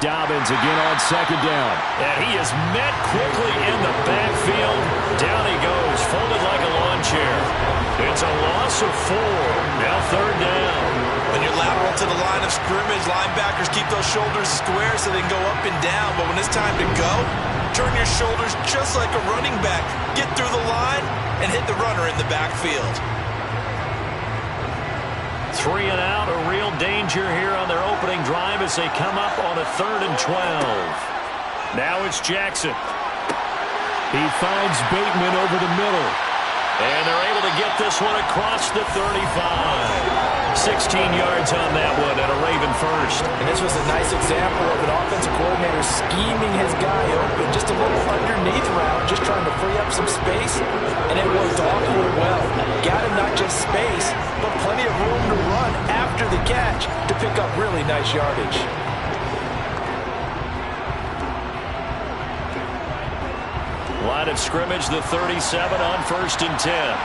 Dobbins again on second down. And he is met quickly in the backfield. Down he goes, folded like a lawn chair. It's a loss of 4. Now third down. When you're lateral to the line of scrimmage, linebackers keep those shoulders square so they can go up and down. But when it's time to go, turn your shoulders just like a running back. Get through the line and hit the runner in the backfield. 3 and out, a real danger here on their opening drive as they come up on a 3rd and 12. Now it's Jackson. He finds Bateman over the middle. And they're able to get this one across the 35. 16 yards on that one and a Raven first. And this was a nice example of an offensive coordinator scheming his guy open. Just a little underneath route, just trying to free up some space. And it worked awfully well. Got him not just space, but plenty of room to run after the catch to pick up really nice yardage. Line of scrimmage, the 37 on 1st and 10.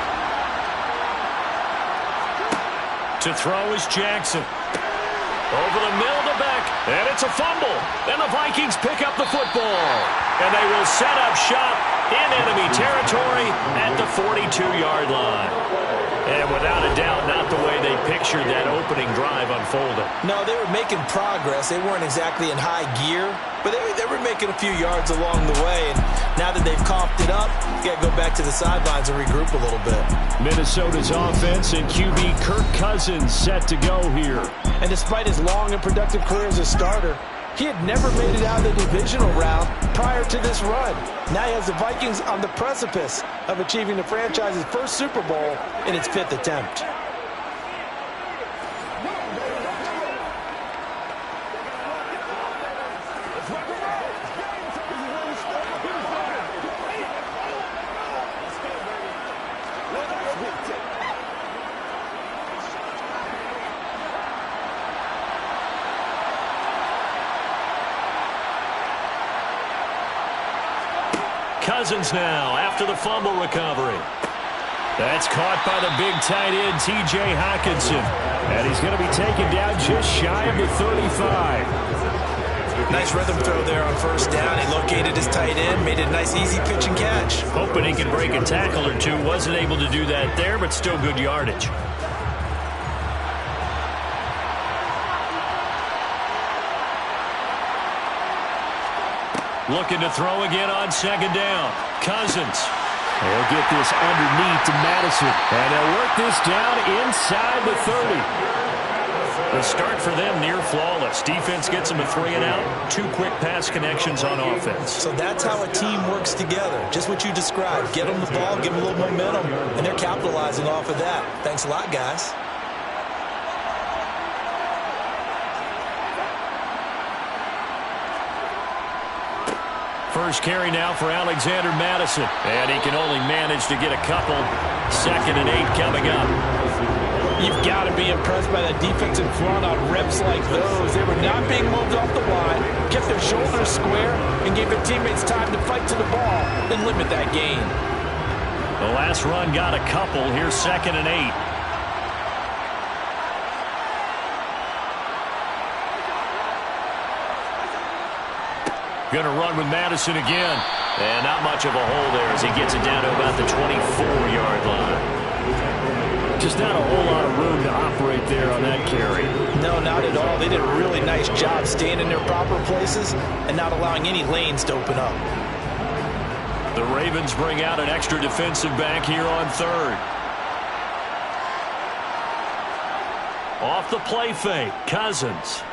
To throw is Jackson. Over the middle to Beck. And it's a fumble. And the Vikings pick up the football. And they will set up shop in enemy territory at the 42-yard line. And without a doubt, not the way they pictured that opening drive unfolding. No, they were making progress. They weren't exactly in high gear, but they were making a few yards along the way. And now that they've coughed it up, you got to go back to the sidelines and regroup a little bit. Minnesota's offense and QB Kirk Cousins set to go here. And despite his long and productive career as a starter, he had never made it out of the divisional round prior to this run. Now he has the Vikings on the precipice of achieving the franchise's first Super Bowl in its 5th attempt. Cousins now after the fumble recovery. That's caught by the big tight end, T.J. Hockenson. And he's going to be taken down just shy of the 35. Nice rhythm throw there on 1st down. He located his tight end, made it a nice easy pitch and catch. Hoping he could break a tackle or two. Wasn't able to do that there, but still good yardage. Looking to throw again on 2nd down. Cousins. They'll get this underneath to Madison. And they'll work this down inside the 30. The start for them near flawless. Defense gets them a 3 and out. 2 quick pass connections on offense. So that's how a team works together. Just what you described. Get them the ball, give them a little momentum, and they're capitalizing off of that. Thanks a lot, guys. First carry now for Alexander Madison. And he can only manage to get a couple. 2nd and 8 coming up. You've got to be impressed by the defensive front on reps like those. They were not being moved off the line, kept their shoulders square, and gave their teammates time to fight to the ball and limit that gain. The last run got a couple. Here's 2nd and 8. Going to run with Madison again. And not much of a hole there as he gets it down to about the 24-yard line. Just not a whole lot of room to operate there on that carry. No, not at all. They did a really nice job staying in their proper places and not allowing any lanes to open up. The Ravens bring out an extra defensive back here on 3rd. Off the play fake, Cousins.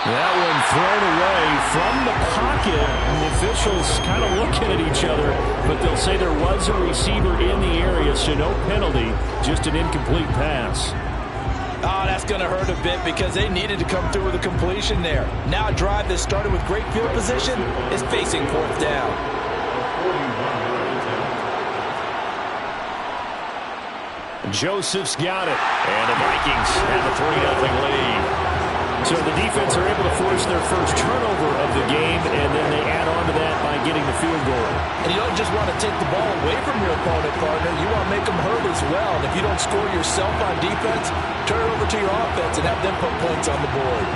That one thrown away from the pocket. The officials kind of looking at each other, but they'll say there was a receiver in the area, so no penalty, just an incomplete pass. Oh, that's going to hurt a bit because they needed to come through with a completion there. Now a drive that started with great field position is facing 4th down. Joseph's got it. And the Vikings have a 3-0 lead. So the defense are able to force their first turnover of the game, and then they add on to that by getting the field goal. And you don't just want to take the ball away from your opponent, partner. You want to make them hurt as well. And if you don't score yourself on defense, turn it over to your offense and have them put points on the board.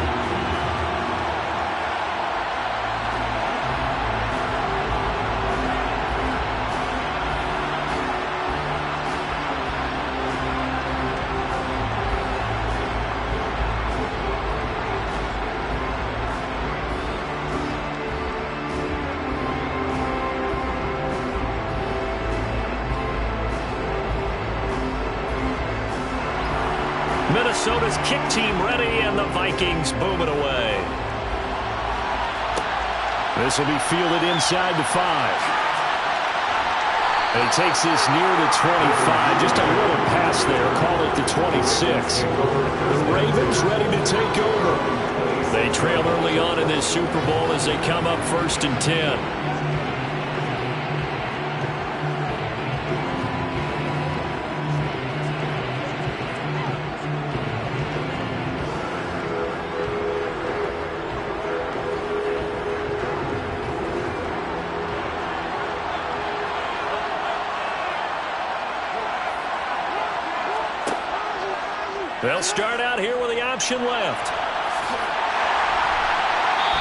Minnesota's kick team ready, and the Vikings boom it away. This will be fielded inside the 5. And he takes this near the 25. Just a little pass there. Call it the 26. The Ravens ready to take over. They trail early on in this Super Bowl as they come up 1st and 10. They'll start out here with the option left.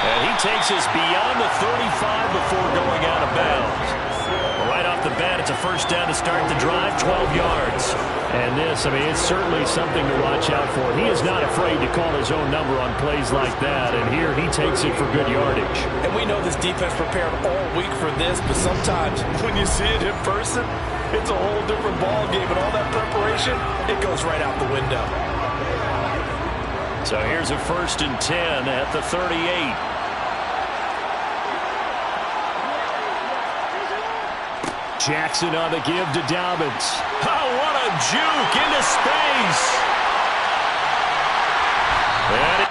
And he takes us beyond the 35 before going out of bounds. Right off the bat, it's a first down to start the drive, 12 yards. And this, I mean, it's certainly something to watch out for. He is not afraid to call his own number on plays like that, and here he takes it for good yardage. And we know this defense prepared all week for this, but sometimes when you see it in person, it's a whole different ball game, and all that preparation, it goes right out the window. So here's a 1st and 10 at the 38. Jackson on the give to Dobbins. Oh, what a juke into space. And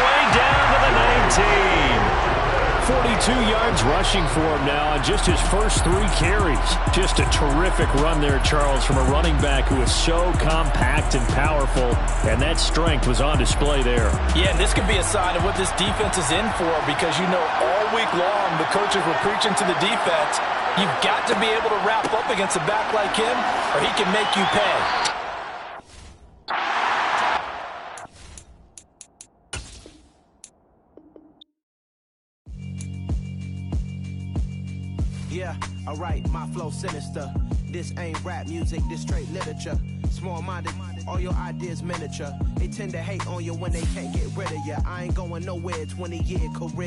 way down to the 19. 42 yards rushing for him now on just his first 3 carries. Just a terrific run there, Charles, from a running back who is so compact and powerful, and that strength was on display there. Yeah, and this could be a sign of what this defense is in for, because you know all week long the coaches were preaching to the defense, you've got to be able to wrap up against a back like him, or he can make you pay. Yeah, alright, my flow sinister. This ain't rap music, this straight literature. Small-minded, all your ideas miniature. They tend to hate on you when they can't get rid of you. I ain't going nowhere, 20-year career.